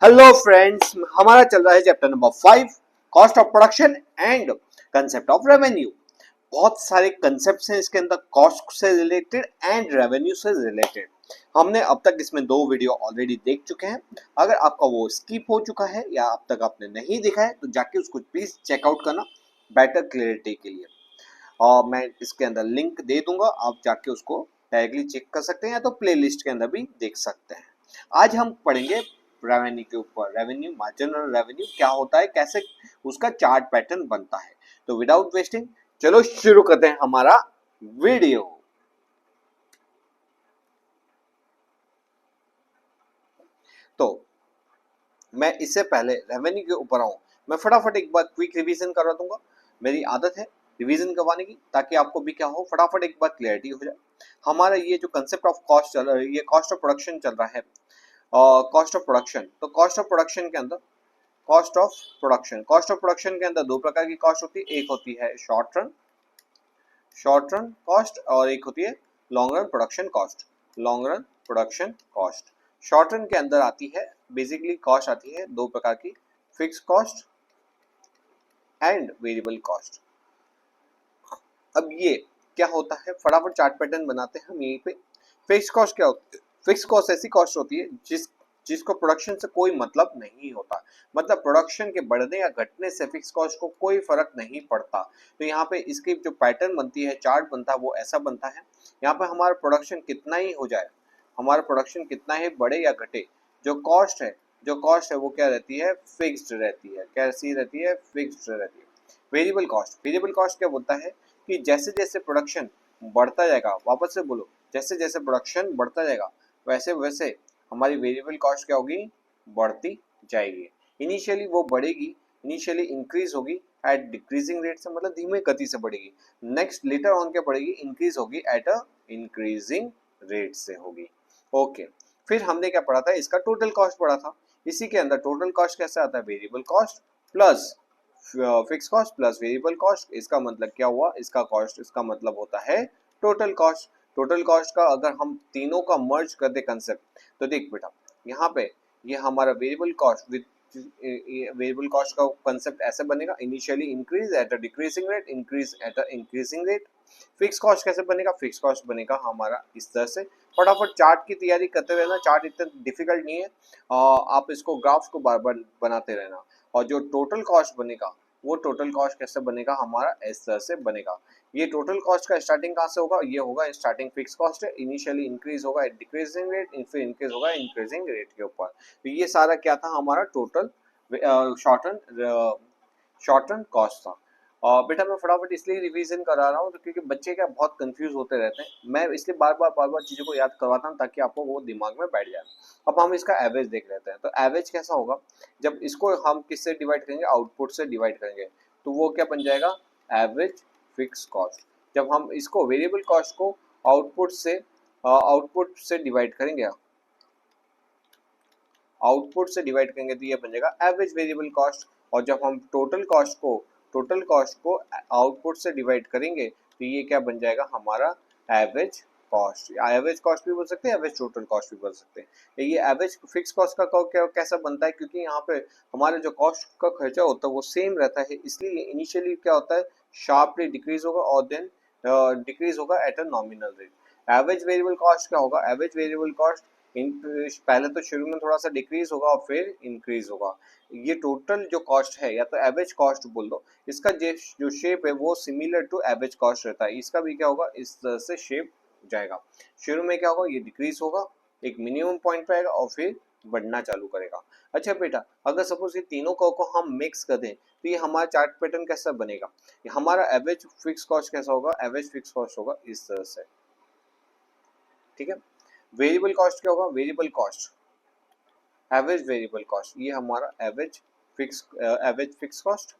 Hello friends, हमारा चल रहा है chapter number 5, cost of production and concept of revenue. बहुत सारे कंसेप्ट्स हैं इसके अंदर, कॉस्ट से रिलेटेड एंड रेवेन्यू से रिलेटेड। हमने अब तक इसमें 2 वीडियो ऑलरेडी देख चुके हैं। अगर आपका वो स्किप हो चुका है या अब तक आपने नहीं देखा है तो जाके उसको प्लीज चेकआउट करना बेटर क्लियरिटी के लिए। और मैं इसके अंदर लिंक दे दूंगा, आप जाके उसको डायरेक्टली चेक कर सकते हैं या तो प्लेलिस्ट के अंदर भी देख सकते हैं। आज हम पढ़ेंगे रेवेन्यू के ऊपर, रेवेन्यू, मार्जिनल रेवेन्यू क्या होता है, कैसे उसका चार्ट पैटर्न बनता है। तो विदाउट वेस्टिंग चलो शुरू करते हैं हमारा वीडियो। तो मैं इससे पहले रेवेन्यू के ऊपर आऊं, मैं फटाफट एक बार क्विक रिवीजन करवा दूंगा। मेरी आदत है रिवीजन करवाने की, ताकि आपको भी क्या हो, फटाफट एक बार क्लियरिटी हो जाए। हमारा ये जो कंसेप्ट ऑफ कॉस्ट चल रहा है, ये कॉस्ट ऑफ प्रोडक्शन चल रहा है। कॉस्ट ऑफ प्रोडक्शन, तो कॉस्ट ऑफ प्रोडक्शन के अंदर कॉस्ट ऑफ प्रोडक्शन के अंदर दो प्रकार की कॉस्ट होती है। एक होती है शॉर्ट रन कॉस्ट और एक होती है long run production cost. Long run production cost, short run के अंदर आती है, बेसिकली कॉस्ट आती है दो प्रकार की, fix cost and variable cost. अब ये क्या होता है, फटाफट चार्ट पैटर्न बनाते हैं हम यहीं पे। फिक्स कॉस्ट क्या होती है? फिक्स कॉस्ट ऐसी कॉस्ट होती है जिसको प्रोडक्शन से कोई मतलब नहीं होता, मतलब प्रोडक्शन के बढ़ने या घटने से फिक्स कॉस्ट को कोई फर्क नहीं पड़ता। तो यहाँ पे इसकी जो पैटर्न बनती है, चार्ट बनता है, वो ऐसा बनता है। यहाँ पे हमारा प्रोडक्शन कितना ही हो जाए, हमारा प्रोडक्शन कितना ही बढ़े या घटे, जो कॉस्ट है वो क्या रहती है, फिक्स्ड रहती है। कैसी रहती है? फिक्स्ड रहती है। वेरिएबल कॉस्ट क्या बोलता है कि जैसे जैसे प्रोडक्शन बढ़ता जाएगा, वापस से बोलो, जैसे जैसे प्रोडक्शन बढ़ता जाएगा वैसे वैसे हमारी वेरिएबल कॉस्ट क्या होगी, बढ़ती जाएगी। इनिशियली वो बढ़ेगी, इनिशियली इंक्रीज होगी एट डिक्रीजिंग रेट से, मतलब धीमे गति से बढ़ेगी। नेक्स्ट लेटर ऑन क्या बढ़ेगी, इंक्रीज होगी एट अ इंक्रीजिंग रेट से होगी। ओके, फिर हमने क्या पढ़ा था, इसका टोटल कॉस्ट पढ़ा था। इसी के अंदर टोटल कॉस्ट कैसे आता है, variable cost plus fix cost plus variable cost. इसका मतलब क्या हुआ, इसका कॉस्ट, इसका मतलब होता है टोटल कॉस्ट। टोटल कॉस्ट का अगर हम तीनों का मर्ज कर दे कंसेप्ट, तो देख बेटा, यहाँ पे ये हमारा variable cost with variable cost का कंसेप्ट ऐसे बनेगा, initially increase at a decreasing rate, increase at a increasing rate. Fix cost कैसे बनेगा, फिक्स कॉस्ट बनेगा हमारा इस तरह से। फटाफट चार्ट की तैयारी करते रहना, चार्ट इतना डिफिकल्ट नहीं है, आप इसको ग्राफ्स को बार बार बनाते रहना। और जो टोटल कॉस्ट बनेगा, वो टोटल कॉस्ट कैसे बनेगा, हमारा इस तरह से बनेगा। ये टोटल कॉस्ट का स्टार्टिंग कहाँ से होगा, ये होगा स्टार्टिंग फिक्स कॉस्ट है, इनिशियली इंक्रीज होगा डिक्रीजिंग रेट, फिर इंक्रीज होगा इंक्रीजिंग रेट के ऊपर। तो ये सारा क्या था, हमारा टोटल शॉर्ट रन कॉस्ट था। और बेटा मैं फटाफट इसलिए रिवीजन करा रहा हूँ तो क्योंकि बच्चे क्या बहुत कंफ्यूज होते रहते हैं, मैं इसलिए बार बार चीज़ों को याद करवाता हूँ ताकि आपको वो दिमाग में बैठ जाए। अब हम इसका एवरेज देख लेते हैं। तो एवरेज कैसा होगा, जब इसको हम किससे डिवाइड करेंगे, आउटपुट से डिवाइड करेंगे, तो वो क्या बन जाएगा, एवरेज फिक्स कॉस्ट। जब हम इसको वेरिएबल कॉस्ट को आउटपुट से डिवाइड करेंगे, तो ये बन जाएगा एवरेज वेरिएबल कॉस्ट। और जब हम टोटल कॉस्ट को आउटपुट से डिवाइड करेंगे, तो ये क्या बन जाएगा, हमारा एवरेज कॉस्ट। एवरेज कॉस्ट भी बोल सकते हैं, एवरेज टोटल कॉस्ट भी बोल सकते हैं। ये एवरेज फिक्स कॉस्ट का क्या कैसा बनता है, क्योंकि यहाँ पे हमारे जो कॉस्ट का खर्चा होता है वो सेम रहता है, इसलिए इनिशियली क्या होता है, शार्पली डिक्रीज होगा और देन डिक्रीज होगा at a nominal rate. Average variable cost क्या होगा, एवरेज वेरिएबल कॉस्ट पहले तो शुरू में थोड़ा सा डिक्रीज होगा और फिर इंक्रीज होगा। ये टोटल जो कॉस्ट है, या तो एवरेज कॉस्ट बोल दो, इसका जो शेप है वो सिमिलर टू एवरेज कॉस्ट रहता है। इसका भी क्या होगा, इस तरह से शेप जाएगा। शुरू में क्या होगा, ये डिक्रीज होगा, एक मिनिमम पॉइंट पे आएगा और फिर बढ़ना चालू करेगा। अच्छा बेटा, अगर सपोज ये तीनों को हम मिक्स कर दें, तो ये हमारा चार्ट पैटर्न कैसा बनेगा, हमारा एवरेज फिक्स कॉस्ट कैसा होगा, एवरेज फिक्स कॉस्ट होगा इस तरह से। ठीक है, वेरिएबल कॉस्ट क्या होगा, variable cost average variable cost, ये हमारा एवरेज फिक्स कॉस्ट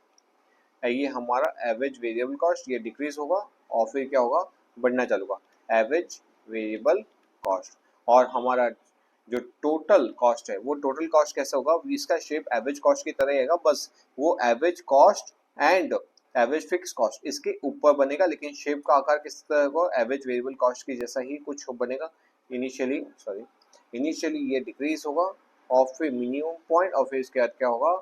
है, ये हमारा एवरेज वेरिएबल कॉस्ट, ये डिक्रीज होगा और फिर क्या होगा, बढ़ना चालू होगा, एवरेज वेरिएबल कॉस्ट। और हमारा जो टोटल कॉस्ट है, वो टोटल कॉस्ट कैसा होगा, इसका शेप एवरेज कॉस्ट की तरह आएगा, बस वो average cost and average fix cost इसके ऊपर बनेगा, लेकिन शेप का आकार किस तरह होगा, एवरेज वेरिएबल कॉस्ट की जैसा ही कुछ बनेगा। इनिशियली ये डिक्रीज होगा ऑफ ए मिनिमम पॉइंट और फिर इसके बाद क्या होगा,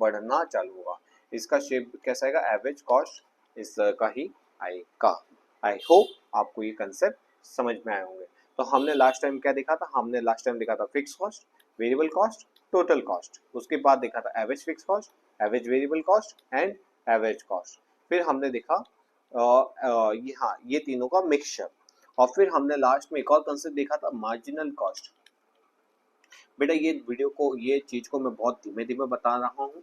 बढ़ना चालू होगा। इसका शेप कैसा आएगा, एवरेज कॉस्ट इस तरह का ही आएगा। आई होप आपको ये कंसेप्ट समझ में आए होंगे। तो हमने लास्ट टाइम क्या देखा था, हमने लास्ट टाइम देखा था fix cost, variable cost, total cost. उसके बाद देखा था average fix cost, average variable cost and average cost. फिर हमने देखा ये तीनों का मिक्सचर। और फिर हमने लास्ट में एक और कंसेप्ट देखा था, मार्जिनल कॉस्ट। बेटा ये वीडियो को, ये चीज को मैं बहुत धीमे धीमे बता रहा हूँ।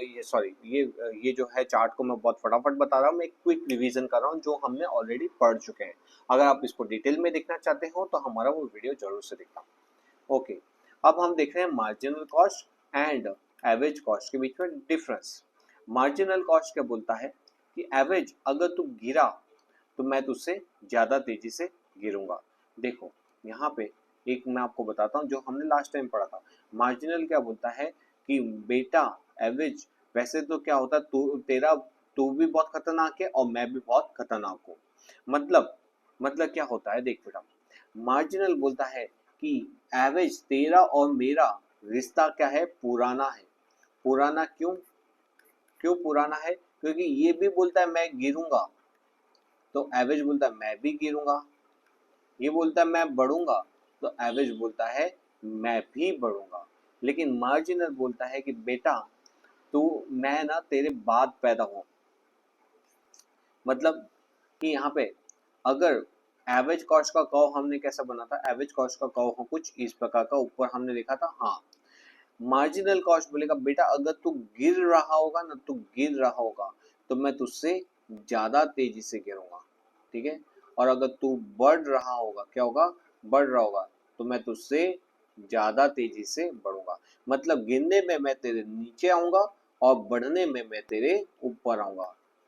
ये सॉरी, ये जो है चार्ट को मैं बहुत फटाफट बता रहा हूँ, मैं एक क्विक रिवीजन कर रहा हूँ जो हमने ऑलरेडी पढ़ चुके हैं। अगर आप इसको डिटेल में देखना चाहते हो तो हमारा वो वीडियो जरूर से देखना। ओके, अब हम देख रहे हैं marginal cost and average cost के बीच में डिफरेंस। मार्जिनल कॉस्ट क्या बोलता है कि एवरेज अगर तू गिरा तो मैं तुझसे ज्यादा तेजी से गिरूंगा। देखो यहाँ पे एक मैं आपको बताता हूँ जो हमने लास्ट टाइम पढ़ा था। मार्जिनल क्या बोलता है कि बेटा एवरेज, वैसे तो क्या होता है, तू भी बहुत खतरनाक है और मैं भी बहुत खतरनाक हूँ। मतलब क्या होता है, देख बेटा, मार्जिनल बोलता है कि एवरेज तेरा और मेरा रिश्ता क्या है, पुराना है। पुराना क्यों, क्यों पुराना है, क्योंकि ये भी बोलता है मैं गिरूंगा तो एवरेज बोलता है मैं भी गिरूंगा। ये बोलता है मैं बढ़ूंगा तो एवरेज बोलता है मैं भी बढ़ूंगा। लेकिन मार्जिनल बोलता है कि बेटा तू, मैं ना तेरे बाद पैदा हूं। मतलब कि यहाँ पे अगर एवरेज कॉस्ट का कर्व हमने कैसा बना था, एवरेज कॉस्ट का कर्व कुछ इस प्रकार का ऊपर हमने लिखा था। हाँ, मार्जिनल कॉस्ट बोलेगा बेटा अगर तू गिर रहा होगा ना, तू गिर रहा होगा तो मैं तुझसे ज्यादा तेजी से गिरूंगा, ठीक है। और अगर तू बढ़ रहा होगा, क्या होगा, बढ़ रहा होगा तो मैं तुझसे ज्यादा तेजी से बढ़ूंगा। मतलब गिरने में मैं तेरे नीचे आऊंगा और बढ़ने में मैं तेरे ऊपर आऊंगा,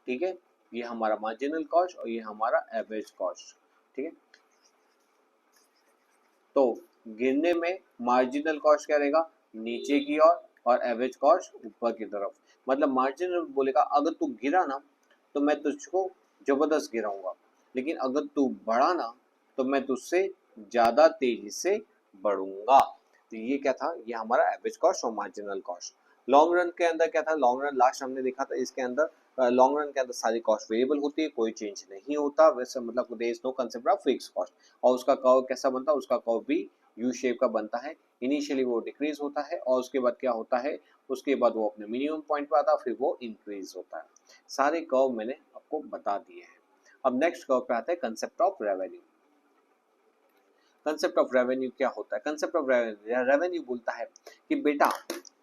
ठीक है। ये हमारा मार्जिनल कॉस्ट और ये हमारा एवरेज कॉस्ट, ठीक है। तो गिरने में मार्जिनल कॉस्ट क्या रहेगा, नीचे की ओर, और एवरेज कॉस्ट ऊपर की तरफ। मतलब मार्जिनल बोलेगा अगर तू गिरा ना तो मैं तुझको जबरदस्त गिराऊंगा, लेकिन अगर तू बढ़ा ना तो मैं तुझसे ज्यादा तेजी से बढ़ूंगा। तो ये क्या था, ये हमारा एवरेज कॉस्ट और मार्जिनल कॉस्ट। लॉन्ग रन के अंदर क्या था, लॉन्ग रन लास्ट हमने देखा था, इसके अंदर लॉन्ग रन के अंदर सारी कॉस्ट वेरिएबल होती है, कोई चेंज नहीं होता वैसे, मतलब there is no concept of fix cost. और उसका कर्व कैसा बनता है, उसका कर्व भी यू शेप का बनता है। इनिशियली वो डिक्रीज होता है और उसके बाद क्या होता है, उसके बाद वो अपने मिनिमम पॉइंट पे आता है, फिर वो इंक्रीज होता है। सारे कर्व मैंने आपको बता दिए हैं। अब नेक्स्ट कर्व पे आता है concept of revenue. Concept of revenue क्या होता है, कंसेप्ट ऑफ रेवेन्यू बोलता है कि बेटा,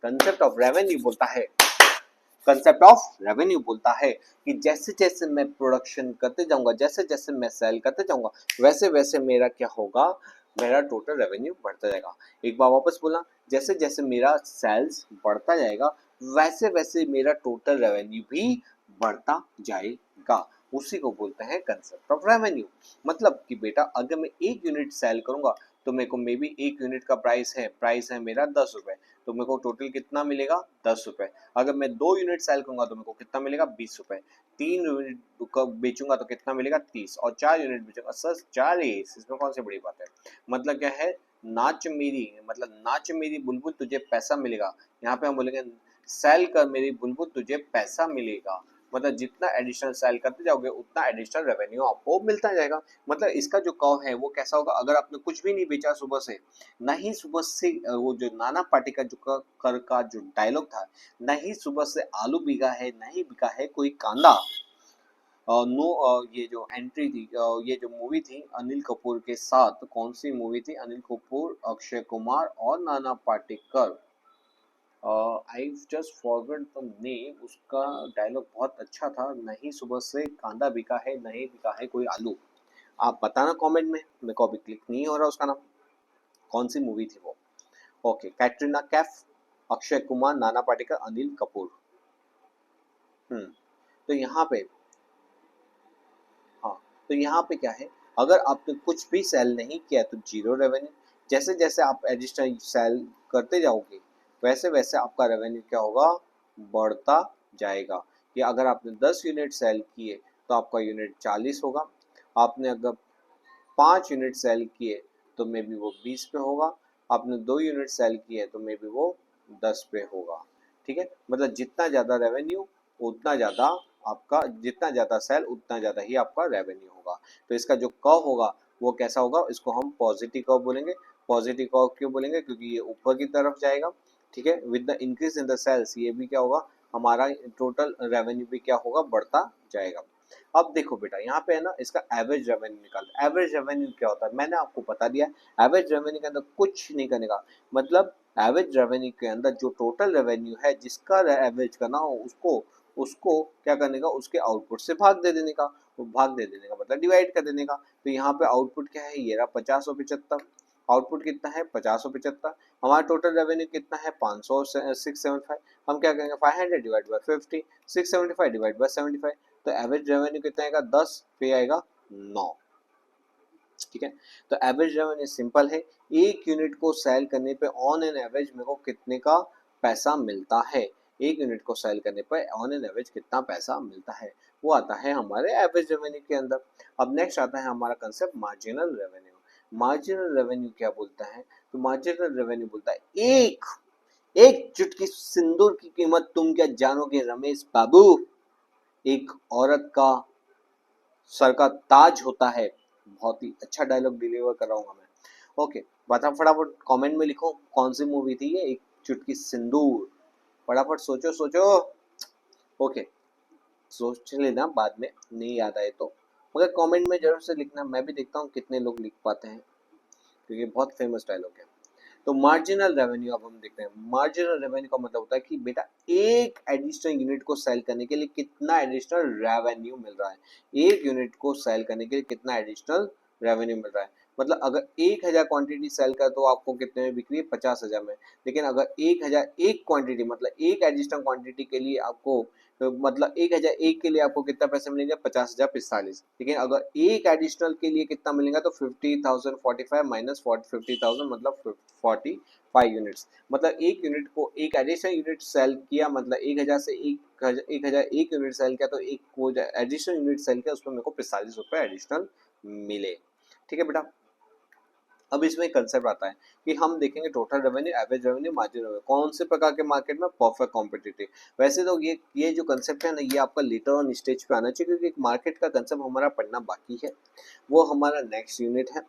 कंसेप्ट ऑफ रेवेन्यू बोलता है, कंसेप्ट ऑफ रेवेन्यू बोलता है कि जैसे जैसे मैं प्रोडक्शन करते जाऊंगा, जैसे जैसे मैं सेल करते जाऊंगा, वैसे वैसे मेरा क्या होगा, मेरा टोटल रेवेन्यू बढ़ता जाएगा। एक बार वापस बोला, जैसे जैसे मेरा सेल्स बढ़ता जाएगा वैसे वैसे मेरा टोटल रेवेन्यू भी बढ़ता जाएगा। उसी को बोलते हैं कंसेप्ट ऑफ रेवेन्यू। मतलब कि बेटा अगर मैं एक यूनिट सेल करूंगा तो मेरे को मे बी एक यूनिट का प्राइस है मेरा 10 रुपए, तो मेरे को टोटल कितना मिलेगा, 10 रुपए। अगर मैं 2 यूनिट सेल करूंगा तो मेरे को कितना मिलेगा, 20 रुपए। 3 यूनिट बेचूंगा तो कितना मिलेगा, 30। और 4 यूनिट बेचूंगा, सर 4 इसमें कौन सी बड़ी बात है। मतलब क्या है, नाच मेरी, मतलब नाच मेरी बुलबुल तुझे पैसा मिलेगा। यहाँ पे हम बोलेंगे सेल कर मेरी बुलबुल तुझे पैसा मिलेगा। मतलब जितना एडिशनल सेल करते जाओगे उतना एडिशनल रेवेन्यू आपको मिलता जाएगा। मतलब इसका जो कर्व है वो कैसा होगा, अगर आपने कुछ भी नहीं बेचा सुबह से, ना ही सुबह से वो जो नाना पाटेकर जो कर का जो डायलॉग था, ना ही सुबह से आलू बिका है, ना ही बिका है कोई कांदा। नो, ये जो एंट्री थी, ये जो मूवी थी अनिल कपूर के साथ, कौन सी मूवी थी, अनिल कपूर, अक्षय कुमार और Nana Patekar, I just forgot the name. उसका डायलॉग बहुत अच्छा था, नहीं सुबह से कांदा बिका है, नहीं बिका है कोई आलू। आप बताना कमेंट में, मेरे को अभी क्लिक नहीं हो रहा उसका नाम, कौन सी मूवी थी वो। ओके, कैटरीना कैफ, अक्षय कुमार, नाना पाटेकर, अनिल कपूर। तो यहाँ पे, हाँ, तो यहाँ पे क्या है, अगर आपने कुछ भी सेल नहीं किया तो जीरो रेवेन्यू। जैसे जैसे आप एडिशनल सेल करते जाओगे वैसे वैसे आपका रेवेन्यू क्या होगा, बढ़ता जाएगा। कि अगर आपने 10 यूनिट सेल किए तो आपका यूनिट 40 होगा। आपने अगर 5 यूनिट सेल किए तो मे बी वो 20 पे होगा। आपने 2 यूनिट सेल की है तो मे बी वो 10 पे होगा। ठीक है, मतलब जितना ज़्यादा रेवेन्यू उतना ज़्यादा आपका, जितना ज़्यादा सेल उतना ज़्यादा ही आपका रेवेन्यू होगा। तो इसका जो कर्व होगा वो कैसा होगा, इसको हम पॉजिटिव कर्व बोलेंगे। पॉजिटिव कर्व क्यों बोलेंगे, क्योंकि ये ऊपर की तरफ जाएगा। ठीक है, with the increase in the sales ये भी क्या होगा, हमारा टोटल रेवेन्यू भी क्या होगा, बढ़ता जाएगा। अब देखो बेटा यहाँ पे है ना, इसका एवरेज रेवेन्यू निकाल। एवरेज रेवेन्यू क्या होता है मैंने आपको बता दिया। एवरेज रेवेन्यू के अंदर कुछ नहीं करने का, मतलब एवरेज रेवेन्यू के अंदर जो टोटल रेवेन्यू है जिसका एवरेज करना हो उसको उसको क्या करने का, उसके आउटपुट से भाग दे देने का। भाग दे देने का मतलब डिवाइड कर देने का। तो यहाँ पे आउटपुट क्या है, ये रहा 50 और 75। आउटपुट कितना है 50 और 75। हमारा टोटल रेवेन्यू कितना है 500 और 675। हम क्या करेंगे 500 डिवाइड बाय 50, 675 डिवाइड बाय 75। तो एवरेज रेवेन्यू कितना आएगा 10 पे आएगा 9। ठीक है, तो एवरेज रेवेन्यू सिंपल है, एक यूनिट को सेल करने पे ऑन एन एवरेज मेरे को कितने का पैसा मिलता है। एक यूनिट को सेल करने पर ऑन एन एवरेज कितना पैसा मिलता है, वो आता है हमारे एवरेज रेवेन्यू के अंदर। अब नेक्स्ट आता है हमारा concept marginal revenue. Marginal revenue क्या बोलता है, तो मार्जिनल रेवेन्यू बोलता है एक एक चुटकी सिंदूर की कीमत तुम क्या जानोगे रमेश बाबू, एक औरत का सर का ताज होता है। बहुत ही अच्छा डायलॉग डिलीवर कर रहा हूँ मैं। ओके, बता फटाफट कमेंट में लिखो कौन सी मूवी थी ये, एक चुटकी सिंदूर। फटाफट सोचो सोचो। ओके, सोच लेना बाद में नहीं याद आए तो, मगर कमेंट में जरूर से लिखना, मैं भी देखता हूँ कितने लोग लिख पाते हैं, क्योंकि बहुत फेमस डायलॉग है। तो मार्जिनल रेवेन्यू अब हम देखते हैं। मार्जिनल रेवेन्यू का मतलब होता है कि बेटा एक एडिशनल यूनिट को सेल करने के लिए कितना एडिशनल रेवेन्यू मिल रहा है। एक यूनिट को सेल करने के लिए कितना एडिशनल रेवेन्यू मिल रहा है, मतलब अगर 1000 क्वांटिटी सेल कर तो आपको कितने में बिक्री है 50,000 में। लेकिन अगर 1000 एक क्वांटिटी मतलब एक एडिशनल क्वांटिटी के लिए आपको, तो मतलब 1000 एक के लिए आपको कितना पैसे मिलेंगे 50,045। लेकिन अगर एक एडिशनल के लिए कितना मिलेगा, तो 50,045 माइनस 50,000 मतलब 45 यूनिट्स। मतलब एक यूनिट को एक एडिशनल यूनिट सेल किया, मतलब 1000 से 1000 एक यूनिट सेल किया, तो एक वो एडिशनल यूनिट सेल किया उसमें मेरे को 45 रुपए एडिशनल मिले। ठीक है बेटा, अब इसमें कंसेप्ट आता है कि हम देखेंगे total revenue, average revenue, margin revenue, कौन से प्रकार के मार्केट में परफेक्ट कॉम्पिटिटिव। वैसे तो ये जो कंसेप्ट है ना, ये आपका लेटर ऑन स्टेज पे आना चाहिए, क्योंकि एक मार्केट का कंसेप्ट हमारा पढ़ना बाकी है, वो हमारा नेक्स्ट यूनिट है।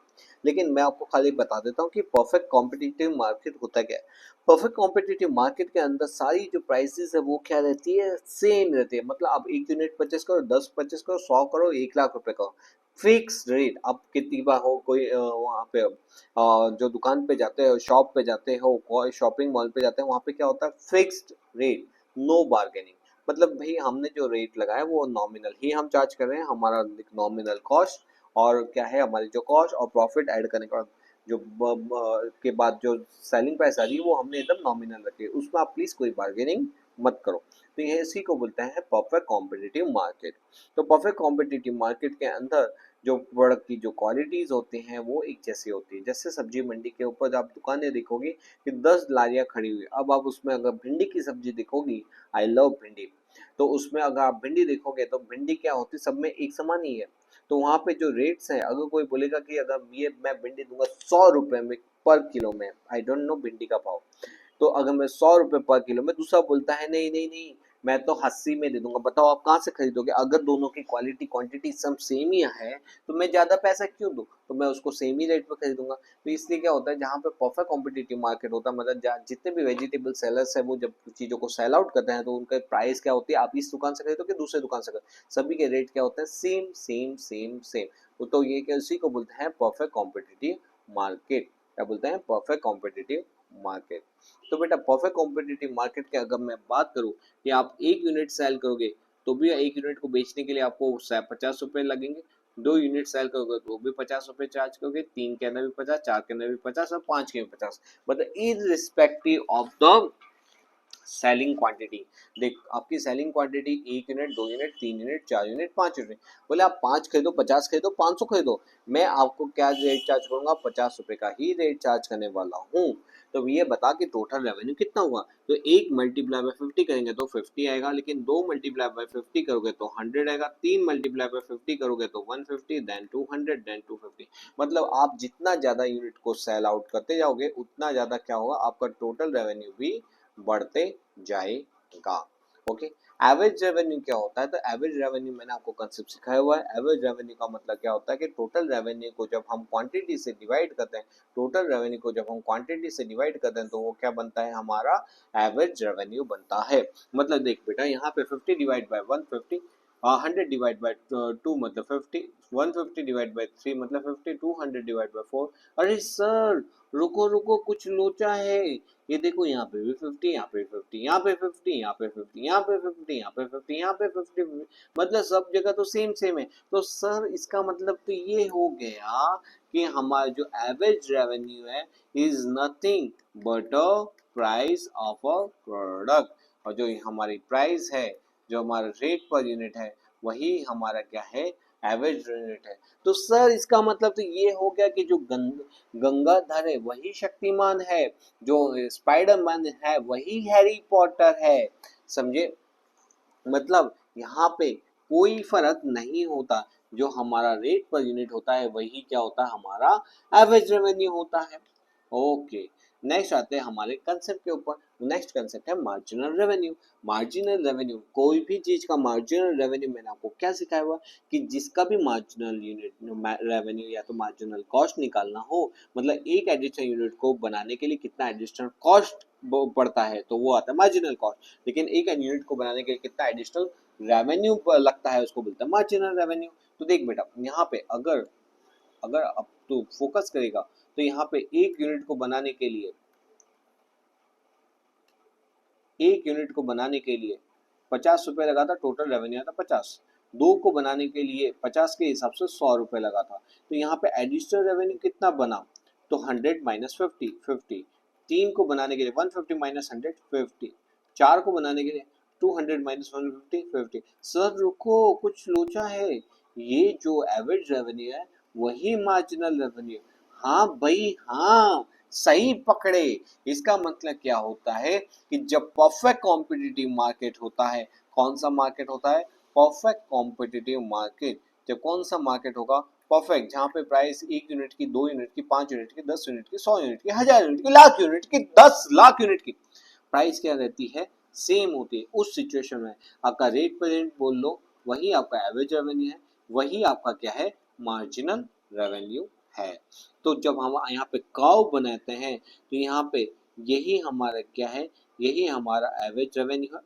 लेकिन मैं आपको खाली बता देता हूँ कि परफेक्ट कॉम्पिटिटिव मार्केट होता क्या है। परफेक्ट कॉम्पिटिटिव मार्केट के अंदर सारी जो प्राइसेस है वो क्या रहती है, सेम रहती है। मतलब आप एक यूनिट परचेस करो, 10 परचेस करो, 100 करो, 1 लाख रुपए करो, फिक्स रेट। अब कितनी बार हो कोई वहाँ पे जो दुकान पे जाते हो, शॉप पे जाते हो, शॉपिंग मॉल पे जाते हैं, वहाँ पे क्या होता है फिक्स्ड रेट, नो बार्गेनिंग। मतलब भाई हमने जो रेट लगाया वो नॉमिनल ही हम चार्ज कर रहे हैं, हमारा नॉमिनल कॉस्ट, और क्या है हमारी जो कॉस्ट और प्रॉफिट ऐड करने के बाद जो के बाद जो सेलिंग प्राइस आ रही है वो हमने एकदम नॉमिनल रखी है, उसमें आप प्लीज कोई बार्गेनिंग मत करो। तो ये इसी को बोलते हैं परफेक्ट कॉम्पिटिटिव मार्केट। तो परफेक्ट कॉम्पिटिटिव मार्केट के अंदर जो प्रोडक्ट की जो क्वालिटीज होती हैं वो एक जैसी होती है। जैसे सब्जी मंडी के ऊपर आप दुकानें देखोगे कि 10 लारियां खड़ी हुई, अब आप उसमें अगर भिंडी की सब्जी देखोगी, आई लव भिंडी, तो उसमें अगर आप भिंडी देखोगे तो भिंडी क्या होती है, सब में एक समान ही है। तो वहाँ पे जो रेट्स हैं, अगर कोई बोलेगा कि अगर ये मैं भिंडी दूंगा 100 रुपए में पर किलो में, आई डोंट नो भिंडी का भाव, तो अगर मैं 100 रुपए पर किलो में, दूसरा बोलता है नहीं नहीं नहीं मैं तो 80 में दे दूंगा, बताओ आप कहाँ से खरीदोगे। अगर दोनों की क्वालिटी क्वांटिटी सब सेम ही है तो मैं ज्यादा पैसा क्यों दूं, तो मैं उसको सेम ही रेट पर खरीदूंगा। तो इसलिए क्या होता है, जहाँ पे परफेक्ट कॉम्पिटिटिव मार्केट होता है, मतलब जितने भी वेजिटेबल सेलर्स है वो जब चीजों को सेल आउट करते हैं तो उनका प्राइस क्या होती है, आप इस दुकान से खरीदो कि दूसरे दुकान से खरीदो, सभी के रेट क्या होते हैं सेम सेम सेम सेम। तो ये उसी को बोलते हैं परफेक्ट कॉम्पिटिटिव मार्केट। क्या बोलते हैं, परफेक्ट कॉम्पिटिटिव मार्केट। तो बेटा परफेक्ट कॉम्पिटिटिव मार्केट की अगर मैं बात करूं कि आप एक यूनिट सेल करोगे तो भी एक यूनिट को बेचने के लिए आपको 50 रुपए लगेंगे, 2 यूनिट सेल करोगे तो भी 50 रुपए चार्ज करोगे, 3 के अंदर भी 50, 4 के अंदर भी 50 और 5 के भी 50, मतलब irrespective of the selling quantity. देख आपकी selling quantity 1 unit, 2 unit, 3 unit, 4 unit, 5 unit, बोले आप 5 खरीदो, 50 खरीदो, 500 खरीदो, मैं आपको क्या रेट चार्ज करूंगा, 50 रुपए का ही रेट चार्ज करने वाला हूँ। तो ये बता कि टोटल रेवेन्यू कितना हुआ। तो एक मल्टीप्लाई बाय 50 करेंगे तो 50 आएगा, लेकिन दो मल्टीप्लाई बाय 50 करोगे तो 100 आएगा, तीन मल्टीप्लाई बाय 50 करोगे तो 150, देन 200, देन 250। मतलब आप जितना ज्यादा यूनिट को सेल आउट करते जाओगे उतना ज्यादा क्या होगा, आपका टोटल रेवेन्यू भी बढ़ते जाएगा। ओके, एवरेज रेवेन्यू क्या होता है? तो एवरेज रेवेन्यू मैंने आपको कंसेप्ट सिखाया हुआ है। एवरेज रेवेन्यू का मतलब क्या होता है कि टोटल रेवेन्यू को जब हम क्वांटिटी से डिवाइड करते हैं, टोटल रेवेन्यू को जब हम क्वांटिटी से डिवाइड करते हैं तो वो क्या बनता है, हमारा एवरेज रेवेन्यू बनता है। मतलब देख बेटा, यहाँ पे 50 डिवाइड बाय 150, 100 डिवाइड बाय 2 मतलब 50, 150 डिवाइड बाय 3 मतलब 50, 200 डिवाइड बाय 4। अरे सर रुको रुको, कुछ लोचा है। ये देखो यहाँ पे भी 50, यहाँ पे 50, यहाँ पे 50, यहाँ पे 50, यहाँ पे 50, यहाँ पे 50, यहाँ पे 50, मतलब सब जगह तो सेम सेम है। तो सर इसका मतलब तो ये हो गया कि हमारा जो एवरेज रेवेन्यू है is nothing but a price of a product, और जो हमारी प्राइस है, जो हमारा रेट पर यूनिट है, वही हमारा क्या है, एवरेज यूनिट है। तो सर इसका मतलब तो ये हो गया कि जो गंगाधर है वही शक्तिमान है, जो स्पाइडरमैन है वही हैरी पॉटर है। समझे? मतलब यहाँ पे कोई फर्क नहीं होता, जो हमारा रेट पर यूनिट होता है वही क्या होता है, हमारा एवरेज रेवेन्यू होता है। ओके, नेक्स्ट आते हैं हमारे कंसेप्ट के ऊपर। नेक्स्ट कंसेप्ट है मार्जिनल रेवेन्यू। मार्जिनल रेवेन्यू, कोई भी चीज का मार्जिनल रेवेन्यू, मैंने आपको क्या सिखाया हुआ कि जिसका भी मार्जिनल यूनिट रेवेन्यू या तो मार्जिनल कॉस्ट निकालना हो, मतलब एक एडिशनल यूनिट को बनाने के लिए कितना एडिशनल कॉस्ट पड़ता है, तो वो आता है मार्जिनल कॉस्ट। लेकिन एक यूनिट को बनाने के लिए कितना एडिशनल रेवेन्यू लगता है, उसको बोलते हैं मार्जिनल रेवेन्यू। तो देख बेटा, यहाँ पे अगर अगर अब तो फोकस करेगा तो यहाँ पे एक यूनिट को बनाने के लिए, एक यूनिट को बनाने के लिए 50 रुपए लगा था, टोटल रेवेन्यू आता 50। दो को बनाने के लिए 50 के हिसाब से 100 रुपए लगा था, तो यहाँ पे एडिशनल रेवेन्यू कितना बना, तो 100 माइनस 50, 50। तीन को बनाने के लिए 150 माइनस 100, 50। चार को बनाने के लिए 200 माइनस 150, 50। सर रुको, कुछ लोचा है। ये जो एवरेज रेवेन्यू है वही मार्जिनल रेवेन्यू। हाँ भाई हाँ, सही पकड़े। इसका मतलब क्या होता है कि जब परफेक्ट कॉम्पिटिटिव मार्केट होता है, कौन सा मार्केट होता है, परफेक्ट कॉम्पिटिटिव मार्केट। जब कौन सा मार्केट होगा, परफेक्ट, जहाँ पे प्राइस एक यूनिट की, दो यूनिट की, 5 यूनिट की, 10 यूनिट की, 100 यूनिट की, 1000 यूनिट की, लाख यूनिट की, 10 लाख यूनिट की प्राइस क्या रहती है, सेम होती है। उस सिचुएशन में आपका रेट पर रेट बोल लो, वही आपका एवरेज रेवेन्यू है, वही आपका क्या है, मार्जिनल रेवेन्यू है। तो जब हम यहाँ पे कर्व बनाते हैं तो यहाँ पे यही हमारा क्या है, यही हमारा एवरेज रेवेन्यू है,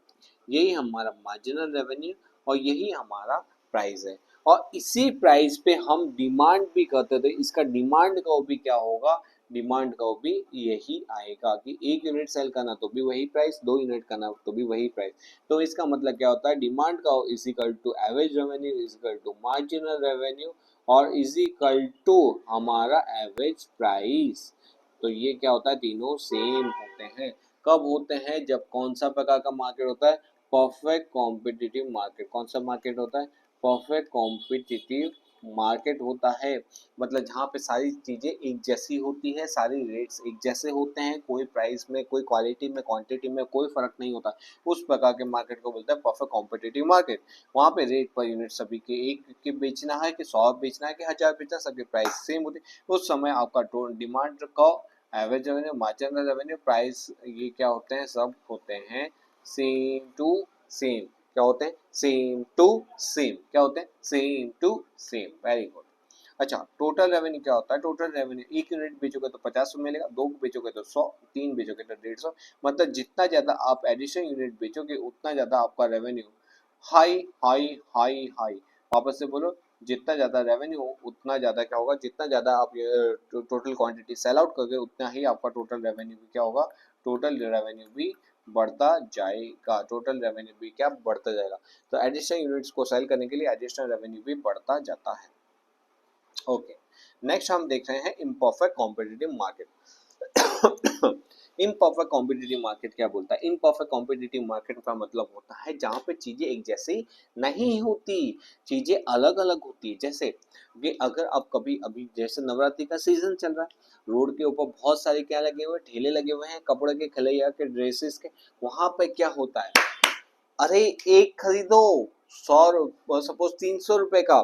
यही हमारा मार्जिनल रेवेन्यू, और यही हमारा प्राइस है। और इसी प्राइस पे हम डिमांड भी करते थे, इसका डिमांड का भी क्या होगा, डिमांड का भी यही आएगा कि एक यूनिट सेल करना तो भी वही प्राइस, दो यूनिट करना तो भी वही प्राइस। तो इसका मतलब क्या होता है, डिमांड का is equal to average revenue is equal to marginal revenue और इज इक्वल टू हमारा एवरेज प्राइस। तो ये क्या होता है, तीनों सेम होते हैं। कब होते हैं, जब कौन सा प्रकार का मार्केट होता है, परफेक्ट कॉम्पिटिटिव मार्केट। कौन सा मार्केट होता है, परफेक्ट कॉम्पिटिटिव मार्केट होता है। मतलब जहाँ पे सारी चीजें एक जैसी होती है, सारी रेट्स एक जैसे होते हैं, कोई प्राइस में, कोई क्वालिटी में, क्वांटिटी में कोई फर्क नहीं होता, उस प्रकार के मार्केट को बोलते हैं परफेक्ट कॉम्पिटिटिव मार्केट। वहाँ पे रेट पर यूनिट सभी के एक के बेचना है कि 100 बेचना है कि 1000 बेचना, सबकी प्राइस सेम होती है। उस समय आपका डिमांड का average revenue, marginal revenue, price, ये क्या होते हैं, सब होते हैं सेम टू सेम। क्या होते हैं, सेम टू सेम। क्या होते हैं, same to same. Very good. अच्छा, टोटल रेवेन्यू क्या होता है, टोटल रेवेन्यू एक यूनिट बेचोगे तो 50 मिलेगा, दो बेचोगे तो 100, तीन बेचोगे तो 150। मतलब जितना ज्यादा आप एडिशनल यूनिट बेचोगे उतना ज्यादा आपका revenue high high high high. वापस से बोलो, जितना ज्यादा रेवेन्यू उतना ज्यादा क्या होगा, जितना ज्यादा आप ये टोटल क्वांटिटी सेल आउट करोगे उतना ही आपका टोटल रेवेन्यू भी क्या होगा, टोटल रेवेन्यू भी बढ़ता जाएगा। टोटल रेवेन्यू भी क्या बढ़ता जाएगा। तो एडिशनल यूनिट्स को सेल करने के लिए एडिशनल रेवेन्यू भी बढ़ता जाता है। ओके, नेक्स्ट हम देख रहे हैं imperfect competitive market. Imperfect competitive market क्या बोलता है? इम्परफेक्ट कॉम्पिटिटिव मार्केट का मतलब होता है जहाँ पे चीजें एक जैसी नहीं होती, चीजें अलग अलग होती है। जैसे कि अगर आप कभी अभी जैसे नवरात्रि का सीजन चल रहा है, रोड के ऊपर बहुत सारे क्या लगे हुए, ठेले लगे हुए हैं कपड़े के, खलैया के, ड्रेसेस के। वहां पे क्या होता है, अरे एक खरीदो 100, सपोज 300 रुपए का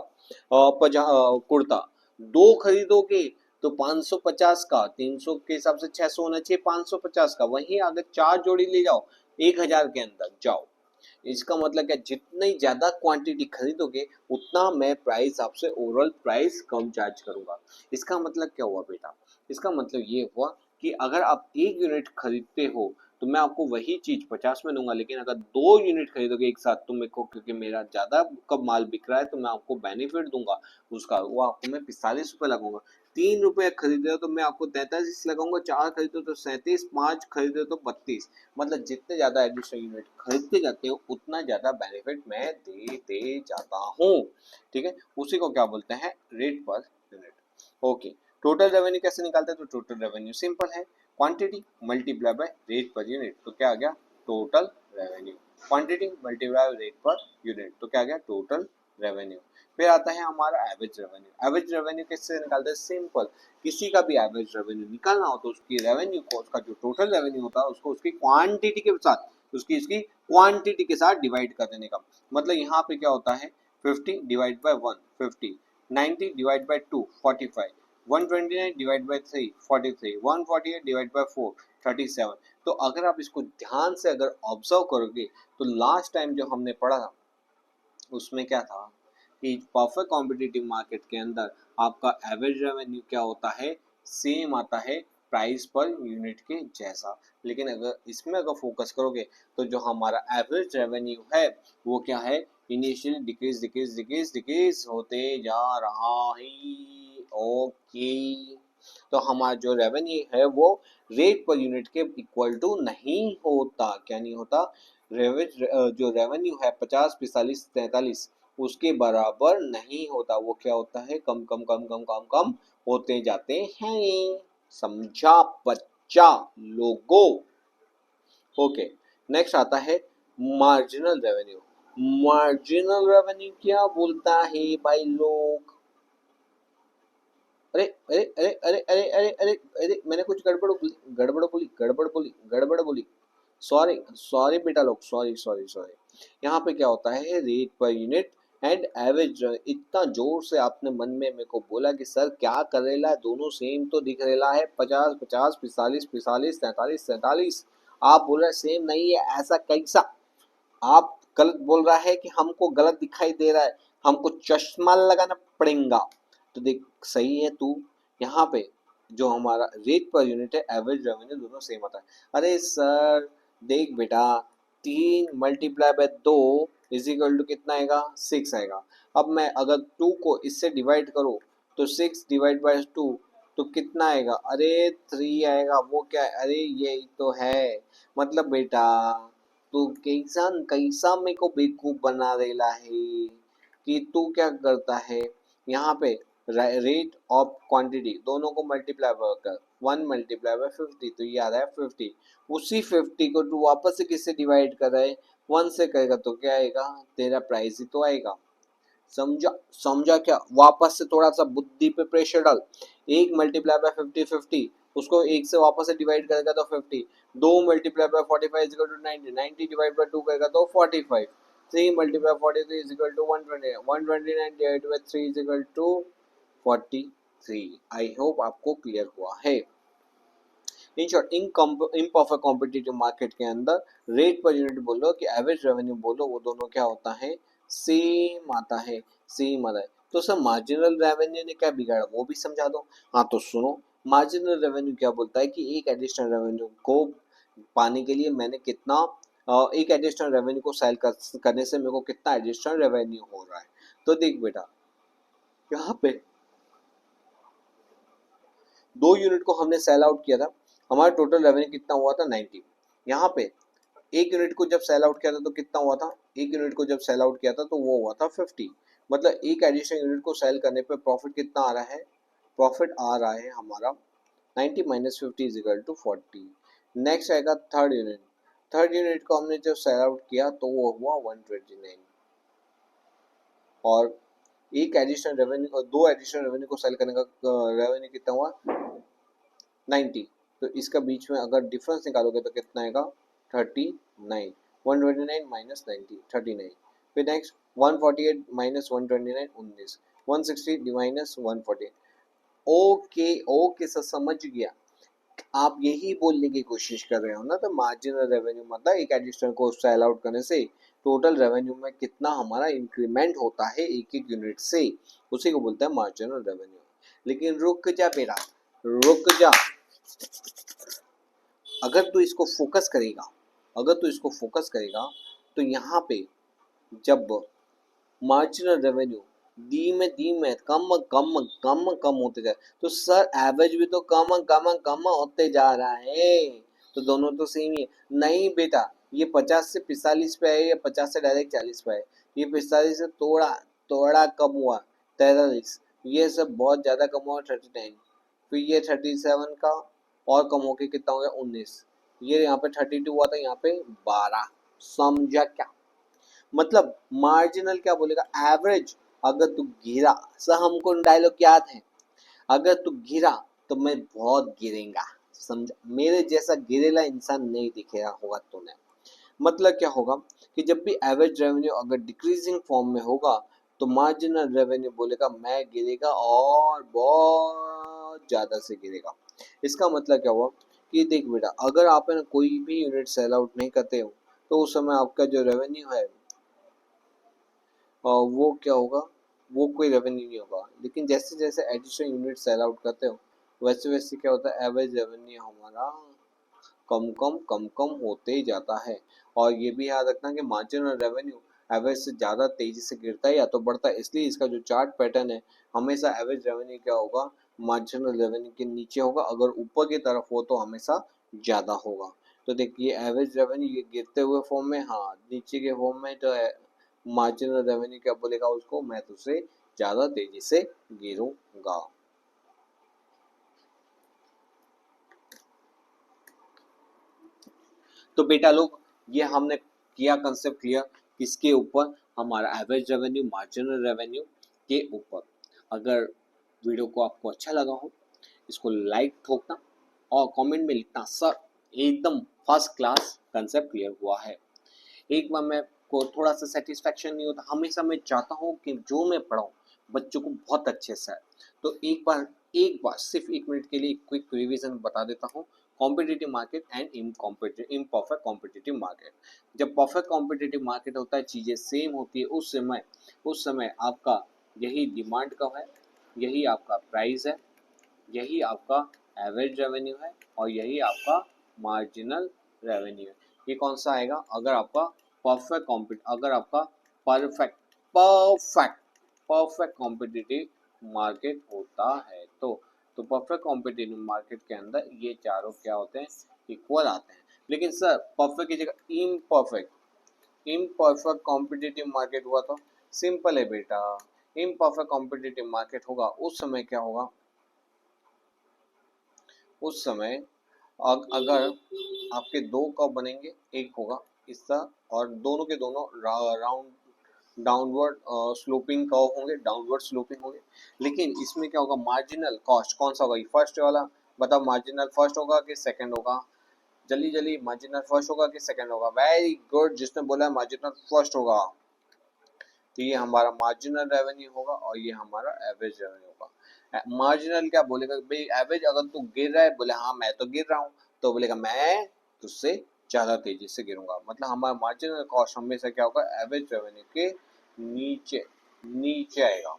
कुर्ता, दो खरीदोगे तो 550 का, 300 के हिसाब से 600 होना चाहिए, 550 का। वहीं अगर 4 जोड़ी ले जाओ 1000 के अंदर जाओ। इसका मतलब क्या, जितनी ज्यादा क्वांटिटी खरीदोगे उतना मैं प्राइस आपसे ओवरऑल प्राइस कम चार्ज करूंगा। इसका मतलब क्या हुआ बेटा, इसका मतलब ये हुआ कि अगर आप 1 यूनिट खरीदते हो तो मैं आपको वही चीज 50 में दूंगा, लेकिन अगर 2 यूनिट खरीदोगे एक साथ तो मेरे को, क्योंकि मेरा ज्यादा कब माल बिक रहा है तो मैं आपको बेनिफिट दूंगा उसका, वो आपको मैं 45 रुपए लगाऊंगा। 3 रुपए खरीदे हो तो मैं आपको 43 लगाऊंगा, 4 खरीदो तो 37, 5 खरीदे तो 32। मतलब जितने ज्यादा एडिशनल यूनिट खरीदते जाते हो उतना ज्यादा बेनिफिट मैं दे जाता हूँ। ठीक है, उसी को क्या बोलते हैं, rate per unit. Okay, total revenue कैसे निकालते हैं? तो टोटल रेवेन्यू सिंपल है, quantity multiply by rate per unit, तो क्या आ गया, total revenue. Quantity multiply rate per unit, तो क्या आ गया, टोटल रेवेन्यू। फिर आता है हमारा एवरेज रेवेन्यू। एवरेज रेवेन्यू कैसे निकालते हैं? सिंपल, किसी का भी एवरेज रेवेन्यू निकालना हो तो उसकी रेवेन्यू को, उसका जो टोटल रेवेन्यू होता है उसको उसकी क्वांटिटी के साथ, उसकी इसकी क्वांटिटी के साथ डिवाइड कर देने का। मतलब यहाँ पे क्या होता है, 50 divide by 1 50, 90 divide by 2 45, 129 divide by 3 43, 148 divide by 4 37। तो अगर आप इसको ध्यान से अगर ऑब्जर्व करोगे तो लास्ट टाइम जो हमने पढ़ा था उसमें क्या था कि परफेक्ट कॉम्पिटिटिव मार्केट के अंदर आपका एवरेज रेवेन्यू क्या होता है, सेम आता है प्राइस पर यूनिट के जैसा। लेकिन अगर इसमें अगर फोकस करोगे तो जो हमारा एवरेज रेवेन्यू है वो क्या है, initially decrease decrease decrease decrease होते जा रहा है। ओके, तो हमारा जो रेवेन्यू है वो रेट पर यूनिट के इक्वल टू नहीं होता। क्या नहीं होता, जो रेवेन्यू है 50 45 43 उसके बराबर नहीं होता, वो क्या होता है, कम कम कम कम कम कम होते जाते हैं। समझा बच्चा लोगो? ओके, नेक्स्ट आता है मार्जिनल रेवेन्यू। मार्जिनल रेवेन्यू क्या बोलता है भाई लोग? अरे अरे अरे अरे अरे अरे अरे अरे, मैंने कुछ गड़बड़ बोली। सॉरी सॉरी बेटा लोग, सॉरी सॉरी सॉरी। यहाँ पे क्या होता है, rate per unit and average. इतना जोर से आपने मन में मेरे को बोला कि सर क्या कर रेला है, दोनों सेम तो दिख रेला है, 50 50 45 45 43 43। आप बोल रहे सेम नहीं है, ऐसा कैसा? आप गलत बोल रहा है कि हमको गलत दिखाई दे रहा है, हमको चश्मा लगाना पड़ेगा। तो देख, सही है तू, यहाँ पे जो हमारा रेट पर यूनिट है, एवरेज रेवेन्यू, दोनों सेम आता है। अरे सर देख बेटा, 3 × 2 इज इक्वल टू कितना आएगा, 6 आएगा। अब मैं अगर 2 को इससे डिवाइड करूँ तो 6 डिवाइड बाय 2 तो कितना आएगा, अरे 3 आएगा। वो क्या है, अरे यही तो है। मतलब बेटा तू कैसा कैसा मेरे को बेवकूफ बना रेला है कि तू क्या करता है, यहाँ पे रेट ऑफ क्वांटिटी दोनों को मल्टीप्लाई कर, 1 मल्टीप्लाई बाय 50 तो ये आ रहा है 50। उसी 50 को तू वापस से किससे डिवाइड कर रहा है, 1 से करेगा तो क्या आएगा, तेरा प्राइस ही तो आएगा। समझा? समझा क्या? वापस से थोड़ा सा बुद्धि पे प्रेशर डाल। 1 मल्टीप्लाई बाय 50 50, उसको 1 से वापस से डिवाइड करेगा तो 50। 2 multiply by 45 is equal to 90, 90 divide by 2 करेगा तो 45। 3 multiply 43 is equal to 120, 129 divide by 3 is equal to 43। I hope आपको क्लियर हुआ है। In short, imperfect competitive market के अंदर रेट पर यूनिट बोलो कि एवरेज रेवेन्यू बोलो, वो दोनों क्या होता है, सेम आता है, सेम आता है। तो सर मार्जिनल रेवेन्यू ने क्या बिगाड़ा, वो भी समझा दो। हाँ तो सुनो, मार्जिनल रेवेन्यू क्या बोलता है कि एक एडिशनल रेवेन्यू को पाने के लिए मैंने कितना, एक एडिशनल रेवेन्यू को सेल करने से मेरे को कितना एडिशनल रेवेन्यू हो रहा है। तो देख बेटा, यहाँ पे 2 यूनिट को हमने सेल आउट किया था, हमारा टोटल रेवेन्यू कितना हुआ था, 90। यहाँ पे 1 यूनिट को जब सेल आउट किया था तो कितना हुआ था, 1 यूनिट को जब सेल आउट किया था तो वो हुआ था 50। मतलब एक एडिशनल यूनिट को सेल करने पे प्रॉफिट कितना आ रहा है, प्रॉफिट आ रहा है हमारा 90 minus 50 is equal to 40। Next आएगा थर्ड यूनिट। थर्ड यूनिट को हमने जब सेल आउट किया तो वो हुआ 129, और एक एडिशनल रेवेन्यू और दो एडिशनल रेवेन्यू को सेल करने का रेवेन्यू कितना हुआ 90। तो इसका बीच में अगर डिफरेंस निकालोगे तो कितना आएगा 39। 129 माइनस 90 39। फिर next 148 minus 129 19। 160 minus 140। Okay okay sir, समझ गया। आप यही बोलने की कोशिश कर रहे हो ना, तो मार्जिनल रेवेन्यू मतलब एक एडिशनल को सेल आउट करने से टोटल रेवेन्यू में कितना हमारा इंक्रीमेंट होता है एक एक यूनिट से, उसी को बोलते हैं मार्जिनल रेवेन्यू। लेकिन रुक जा बेटा, रुक जा। अगर तू इसको फोकस करेगा, अगर तू इसको फोकस करेगा तो यहाँ पे जब मार्जिनल रेवेन्यू धीमे कम कम कम कम होते जाए तो सर एवरेज भी तो कम कम कम होते जा रहा है, तो दोनों तो सेम ही है। नहीं बेटा, ये 50 से 45 पे है या 50 से डायरेक्ट 40 पे है, ये 45 से थोड़ा थोड़ा कम हुआ 43, ये सब बहुत ज्यादा कम हुआ 39, फिर ये 37 का और कम होके कितना हो गया 19, ये यहाँ पे 32 हुआ था, यहाँ पे 12। समझा क्या? मतलब मार्जिनल क्या बोलेगा, एवरेज। अगर तू गिरा, सर हमको डायलॉग याद है, अगर तू गिरा तो मैं बहुत गिरेगा, समझा? मेरे जैसा गिरेला इंसान नहीं दिखेगा होगा तूने। मतलब क्या होगा कि जब भी एवरेज रेवेन्यू अगर डिक्रीजिंग फॉर्म में होगा तो मार्जिनल रेवेन्यू बोलेगा मैं गिरेगा और बहुत ज्यादा से गिरेगा। इसका मतलब क्या हुआ कि देख बेटा, अगर आप है ना कोई भी यूनिट सेल आउट नहीं करते हो तो उस समय आपका जो रेवेन्यू है वो क्या होगा, वो कोई रेवेन्यू नहीं होगा। लेकिन जैसे जैसे एडिशनल यूनिट सेल आउट करते हो वैसे वैसे क्या होता है, एवरेज रेवेन्यू हमारा कम होते ही जाता है। और ये भी याद रखना कि मार्जिनल रेवेन्यू एवरेज से ज़्यादा तेजी से गिरता है या तो बढ़ता है, इसलिए इसका जो चार्ट पैटर्न है हमेशा एवरेज रेवेन्यू क्या होगा, मार्जिनल रेवेन्यू के नीचे होगा, अगर ऊपर की तरफ हो तो हमेशा ज़्यादा होगा। तो देखिए एवरेज रेवेन्यू ये गिरते हुए फॉर्म में, हाँ नीचे के फॉर्म में जो है मार्जिनल रेवेन्यू क्या बोलेगा उसको, मैं तुझसे ज़्यादा तेजी से गिरूंगा। तो बेटा लोग, ये हमने किया कंसेप्ट क्लियर किसके ऊपर, हमारा एवरेज रेवेन्यू मार्जिनल रेवेन्यू के ऊपर। अगर वीडियो को आपको अच्छा लगा हो इसको लाइक ठोकना और कमेंट में लिखना सर एकदम फर्स्ट क्लास कंसेप्ट क्लियर हुआ है। एक बार मैं को थोड़ा सा सेटिस्फेक्शन नहीं होता, हमेशा मैं चाहता हूँ कि जो मैं पढ़ाऊँ बच्चों को बहुत अच्छे से आए। तो एक बार सिर्फ 1 मिनट के लिए क्विक रिवीजन बता देता हूँ। Competitive market and imperfect competitive market. जब परफेक्ट कॉम्पिटिटिव मार्केट होता है चीज़ें सेम होती है, उस समय आपका यही डिमांड कब है, यही आपका प्राइस है, यही आपका एवरेज रेवेन्यू है और यही आपका मार्जिनल रेवेन्यू है। ये कौन सा आएगा, अगर आपका perfect perfect perfect competitive market होता है तो परफेक्ट कॉम्पिटिटिव मार्केट के अंदर ये चारों क्या होते हैं, इक्वल आते हैं। लेकिन सर परफेक्ट की जगह इम्परफेक्ट कॉम्पिटिटिव मार्केट हुआ तो सिंपल है बेटा, इम्परफेक्ट कॉम्पिटिटिव मार्केट होगा उस समय क्या होगा, उस समय अगर आपके दो कर्व बनेंगे, एक होगा इसका और दोनों के दोनों राउंड डाउनवर्ड स्लोपिंग कर्व होंगे, डाउनवर्ड स्लोपिंग होंगे। लेकिन इसमें क्या होगा, मार्जिनल कॉस्ट कौन सा होगा, ये फर्स्ट वाला। बताओ मार्जिनल फर्स्ट होगा कि सेकंड होगा, जल्दी जल्दी, मार्जिनल फर्स्ट होगा कि सेकंड होगा, वेरी गुड, जिसने बोला है मार्जिनल फर्स्ट होगा। तो ये हमारा मार्जिनल रेवेन्यू होगा और ये हमारा एवरेज रेवेन्यू होगा। मार्जिनल क्या बोलेगा भाई, एवरेज अगर तू गिर रहा है, बोले हाँ मैं तो गिर रहा हूँ, तो बोलेगा मैं तुझसे ज्यादा तेजी से गिरूंगा। मतलब हमारा मार्जिनल कॉस्ट हमेशा क्या होगा, एवरेज रेवेन्यू के नीचे नीचे आएगा।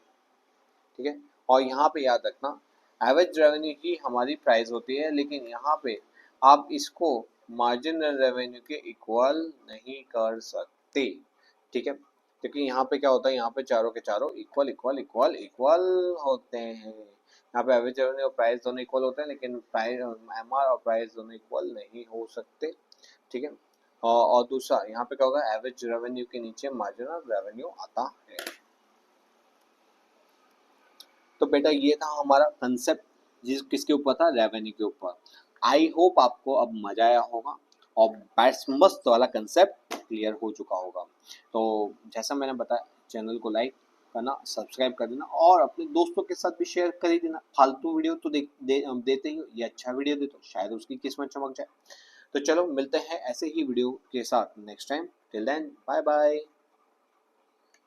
ठीक है, और यहाँ पे याद रखना एवरेज रेवेन्यू ही हमारी प्राइस होती है, लेकिन यहाँ पे आप इसको मार्जिनल रेवेन्यू के इक्वल नहीं कर सकते। ठीक है, क्योंकि यहाँ पे क्या होता है, यहाँ पे चारों के चारों इक्वल इक्वल इक्वल इक्वल होते हैं। यहाँ पे एवरेज रेवेन्यू और प्राइस दोनों इक्वल होते हैं, लेकिन प्राइस एमआर और प्राइस दोनों इक्वल नहीं हो सकते। ठीक है, और दूसरा यहाँ पे क्या होगा, एवरेज रेवेन्यू के नीचे मार्जिनल रेवेन्यू आता है। तो बेटा ये था हमारा कंसेप्ट जिस किसके ऊपर था, रेवेन्यू के ऊपर। आई होप आपको अब मजा आया होगा और बैट्स मस्त वाला कंसेप्ट क्लियर हो चुका होगा। तो जैसा मैंने बताया, चैनल को लाइक करना, सब्सक्राइब कर देना और अपने दोस्तों के साथ भी शेयर कर ही देना। फालतू वीडियो तो देते ही हो, ये अच्छा वीडियो दे तो शायद उसकी किस्मत चमक जाए। तो चलो मिलते हैं ऐसे ही वीडियो के साथ next time. Till then bye bye.